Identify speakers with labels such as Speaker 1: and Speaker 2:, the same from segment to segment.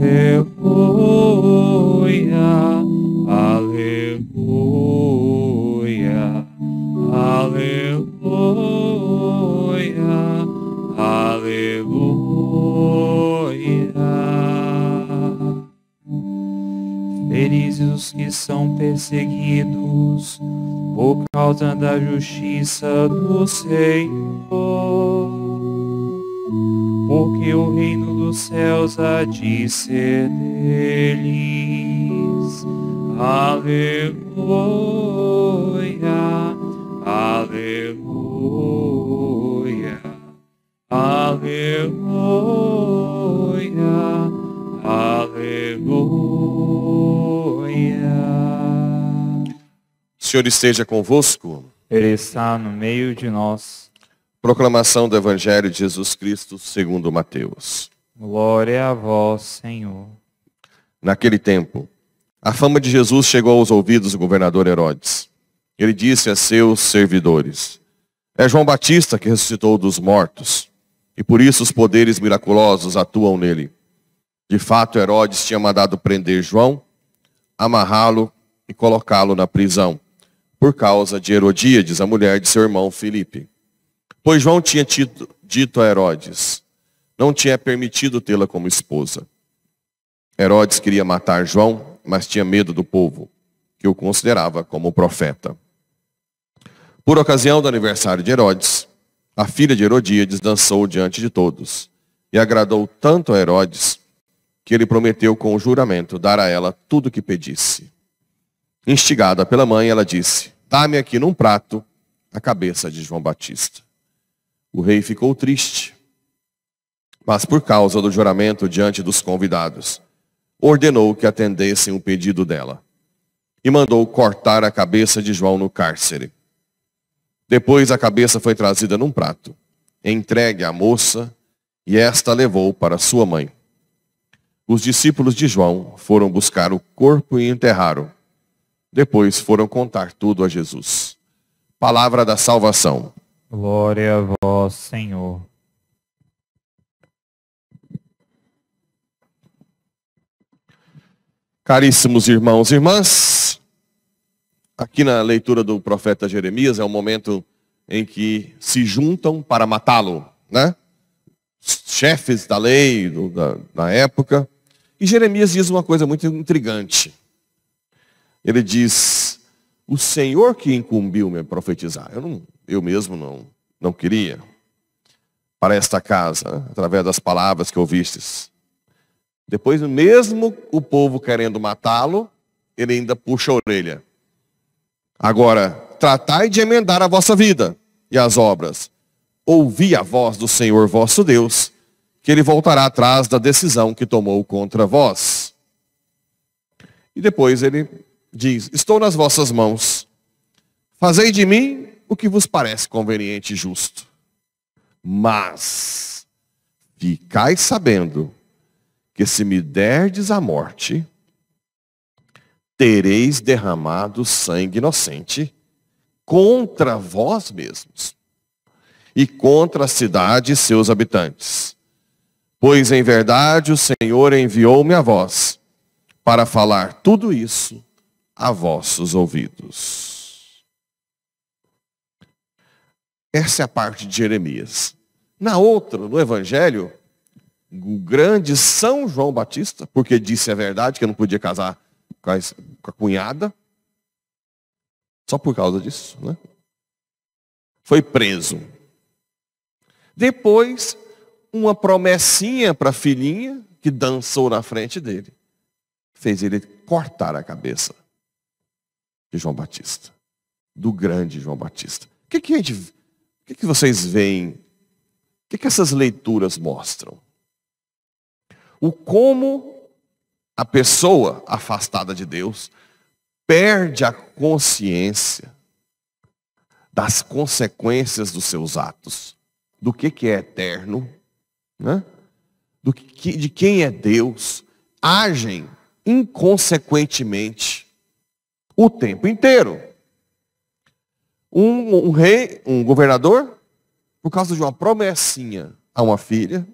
Speaker 1: aleluia, aleluia, aleluia. Felizes os que são perseguidos por causa da justiça do Senhor, porque o reino dos céus há de ser deles. Aleluia, aleluia, aleluia, aleluia.
Speaker 2: O Senhor esteja convosco.
Speaker 1: Ele está no meio de nós.
Speaker 2: Proclamação do Evangelho de Jesus Cristo segundo Mateus.
Speaker 1: Glória a vós, Senhor.
Speaker 2: Naquele tempo, a fama de Jesus chegou aos ouvidos do governador Herodes. Ele disse a seus servidores: é João Batista que ressuscitou dos mortos, e por isso os poderes miraculosos atuam nele. De fato, Herodes tinha mandado prender João, amarrá-lo e colocá-lo na prisão, por causa de Herodíades, a mulher de seu irmão Filipe. Pois João tinha dito a Herodes, não tinha permitido tê-la como esposa. Herodes queria matar João, mas tinha medo do povo, que o considerava como profeta. Por ocasião do aniversário de Herodes, a filha de Herodíades dançou diante de todos, e agradou tanto a Herodes, que ele prometeu com juramento dar a ela tudo o que pedisse. Instigada pela mãe, ela disse: dá-me aqui num prato a cabeça de João Batista. O rei ficou triste, mas por causa do juramento diante dos convidados, ordenou que atendessem o pedido dela e mandou cortar a cabeça de João no cárcere. Depois a cabeça foi trazida num prato, entregue à moça, e esta a levou para sua mãe. Os discípulos de João foram buscar o corpo e enterraram. Depois foram contar tudo a Jesus. Palavra da salvação.
Speaker 1: Glória a vós, Senhor.
Speaker 2: Caríssimos irmãos e irmãs, aqui na leitura do profeta Jeremias é o momento em que se juntam para matá-lo, né? Chefes da lei, da época. E Jeremias diz uma coisa muito intrigante. Ele diz: o Senhor que incumbiu-me a profetizar. Eu mesmo não queria. Para esta casa, através das palavras que ouvistes. Depois, mesmo o povo querendo matá-lo, ele ainda puxa a orelha. Agora, tratai de emendar a vossa vida e as obras. Ouvi a voz do Senhor vosso Deus, que ele voltará atrás da decisão que tomou contra vós. E depois ele diz: estou nas vossas mãos. Fazei de mim o que vos parece conveniente e justo. Mas ficai sabendo que se me derdes a morte, tereis derramado sangue inocente contra vós mesmos e contra a cidade e seus habitantes. Pois em verdade o Senhor enviou-me a vós para falar tudo isso a vossos ouvidos. Essa é a parte de Jeremias. Na outra, no Evangelho, o grande São João Batista, porque disse a verdade que não podia casar com a cunhada, só por causa disso, né? Foi preso. Depois, uma promessinha para a filhinha, que dançou na frente dele, fez ele cortar a cabeça de João Batista, do grande João Batista. O que vocês veem? O que essas leituras mostram? O como a pessoa afastada de Deus perde a consciência das consequências dos seus atos, do que é eterno, né? De quem é Deus, agem inconsequentemente o tempo inteiro. Um rei, um governador, por causa de uma promessinha a uma filha,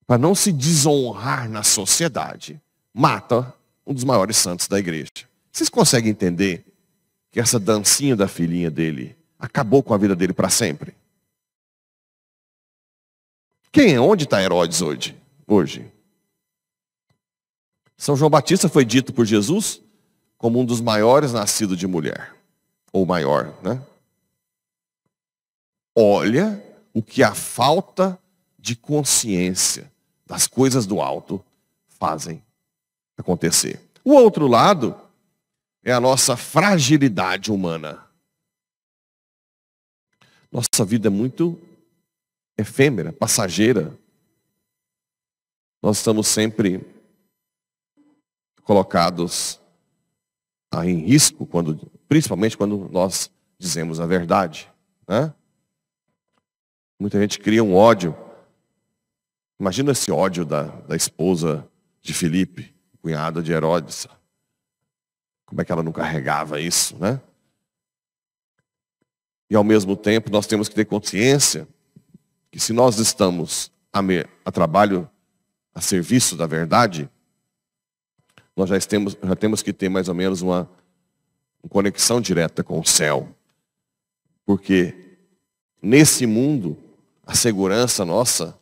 Speaker 2: para não se desonrar na sociedade, mata um dos maiores santos da igreja. Vocês conseguem entender que essa dancinha da filhinha dele acabou com a vida dele para sempre? Onde está Herodes hoje? São João Batista foi dito por Jesus como um dos maiores nascido de mulher. Ou maior, né? Olha o que a falta de consciência das coisas do alto fazem acontecer. O outro lado é a nossa fragilidade humana. Nossa vida é muito efêmera, passageira. Nós estamos sempre colocados em risco, principalmente quando nós dizemos a verdade, né? Muita gente cria um ódio. Imagina esse ódio da esposa de Filipe, cunhada de Herodes. Como é que ela não carregava isso, né? E ao mesmo tempo nós temos que ter consciência que se nós estamos a trabalho, a serviço da verdade, nós já temos que ter mais ou menos uma conexão direta com o céu. Porque nesse mundo, a segurança nossa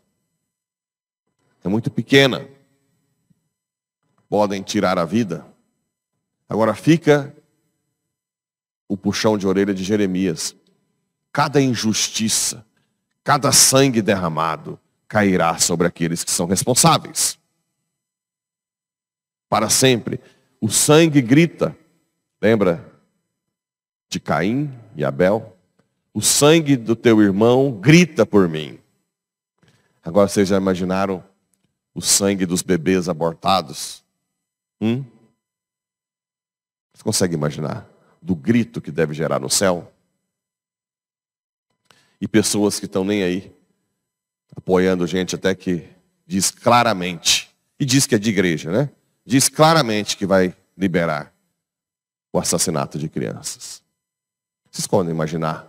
Speaker 2: é muito pequena. Podem tirar a vida. Agora fica o puxão de orelha de Jeremias. Cada injustiça, cada sangue derramado cairá sobre aqueles que são responsáveis. Para sempre. O sangue grita. Lembra de Caim e Abel? O sangue do teu irmão grita por mim. Agora vocês já imaginaram o sangue dos bebês abortados? Você consegue imaginar do grito que deve gerar no céu? E pessoas que estão nem aí, apoiando gente até que diz claramente, e diz que é de igreja, né? Diz claramente que vai liberar o assassinato de crianças. Vocês podem imaginar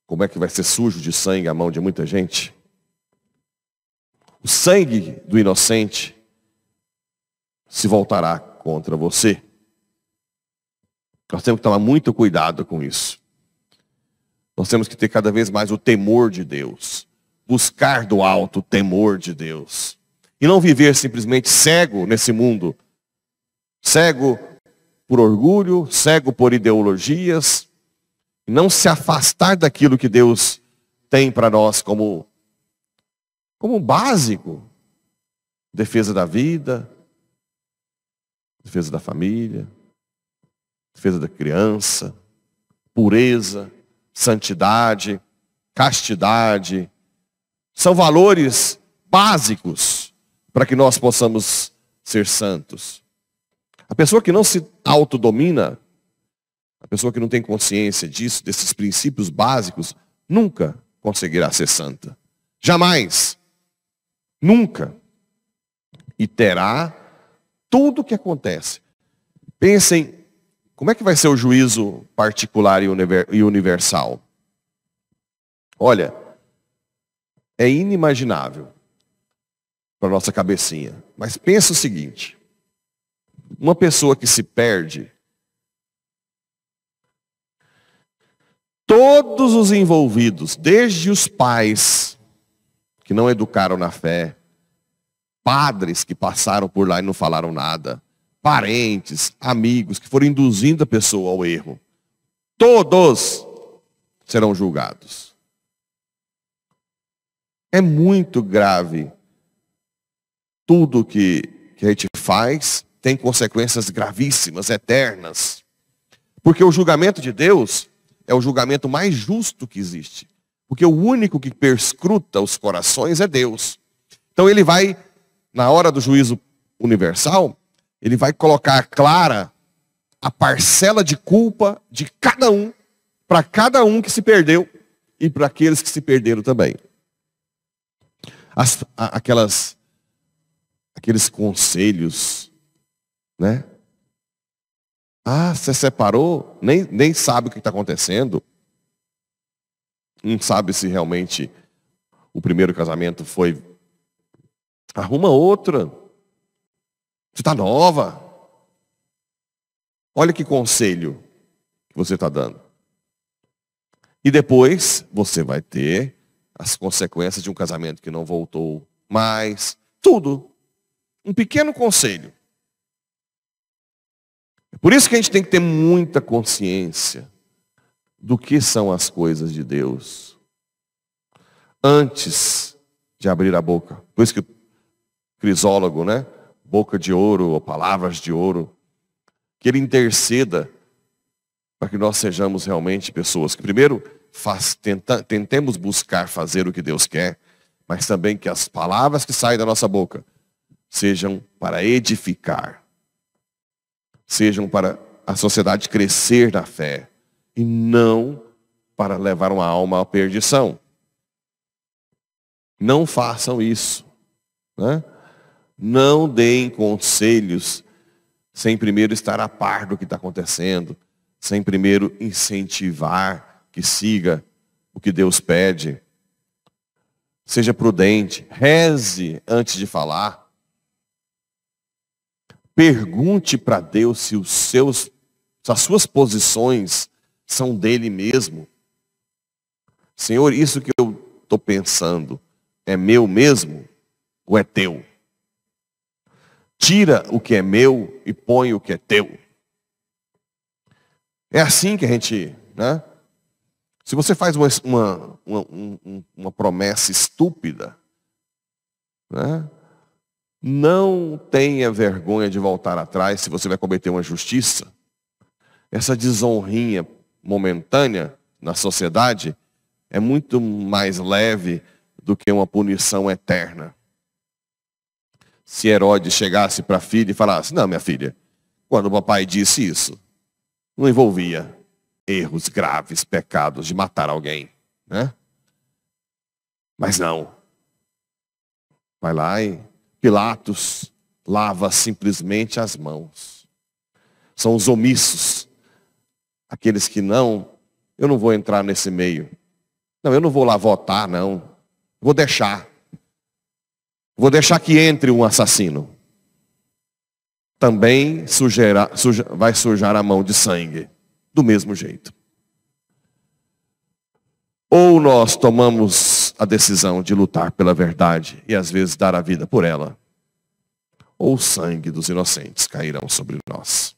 Speaker 2: como é que vai ser sujo de sangue a mão de muita gente? O sangue do inocente se voltará contra você. Nós temos que tomar muito cuidado com isso. Nós temos que ter cada vez mais o temor de Deus. Buscar do alto o temor de Deus. E não viver simplesmente cego nesse mundo. Cego por orgulho, cego por ideologias. E não se afastar daquilo que Deus tem para nós como básico. Defesa da vida, defesa da família, defesa da criança, pureza, santidade, castidade. São valores básicos para que nós possamos ser santos. A pessoa que não se autodomina, a pessoa que não tem consciência disso, desses princípios básicos, nunca conseguirá ser santa. Jamais. Nunca. E terá tudo o que acontece. Pensem, como é que vai ser o juízo particular e universal? Olha, é inimaginável para a nossa cabecinha. Mas pensa o seguinte. Uma pessoa que se perde, todos os envolvidos, desde os pais que não educaram na fé, padres que passaram por lá e não falaram nada, parentes, amigos que foram induzindo a pessoa ao erro, todos serão julgados. É muito grave. Tudo que a gente faz tem consequências gravíssimas, eternas. Porque o julgamento de Deus é o julgamento mais justo que existe. Porque o único que perscruta os corações é Deus. Então ele vai, na hora do juízo universal, ele vai colocar clara a parcela de culpa de cada um, para cada um que se perdeu e para aqueles que se perderam também. Aqueles conselhos, né? Ah, você separou, nem sabe o que está acontecendo. Não sabe se realmente o primeiro casamento foi Arruma outra. Você está nova. Olha que conselho que você está dando. E depois você vai ter as consequências de um casamento que não voltou mais. Tudo. Um pequeno conselho. Por isso que a gente tem que ter muita consciência do que são as coisas de Deus antes de abrir a boca. Por isso que o crisólogo, né? Boca de ouro ou palavras de ouro, que ele interceda para que nós sejamos realmente pessoas que primeiro tentemos buscar fazer o que Deus quer, mas também que as palavras que saem da nossa boca sejam para edificar, sejam para a sociedade crescer na fé e não para levar uma alma à perdição. Não façam isso, né? Não deem conselhos sem primeiro estar a par do que está acontecendo, sem primeiro incentivar que siga o que Deus pede. Seja prudente, reze antes de falar. Pergunte para Deus se as suas posições são dele mesmo. Senhor, isso que eu estou pensando é meu mesmo ou é teu? Tira o que é meu e põe o que é teu. É assim que a gente, né? Se você faz uma promessa estúpida, né? Não tenha vergonha de voltar atrás se você vai cometer uma injustiça. Essa desonrinha momentânea na sociedade é muito mais leve do que uma punição eterna. Se Herodes chegasse para a filha e falasse: não, minha filha, quando o papai disse isso, não envolvia erros graves, pecados de matar alguém, né? Mas não. Vai lá e Pilatos lava simplesmente as mãos. São os omissos, aqueles que eu não vou entrar nesse meio. Não, eu não vou lá votar, não. Vou deixar que entre um assassino. Também vai sujar a mão de sangue. Do mesmo jeito. Ou nós tomamos a decisão de lutar pela verdade e às vezes dar a vida por ela, ou o sangue dos inocentes cairão sobre nós.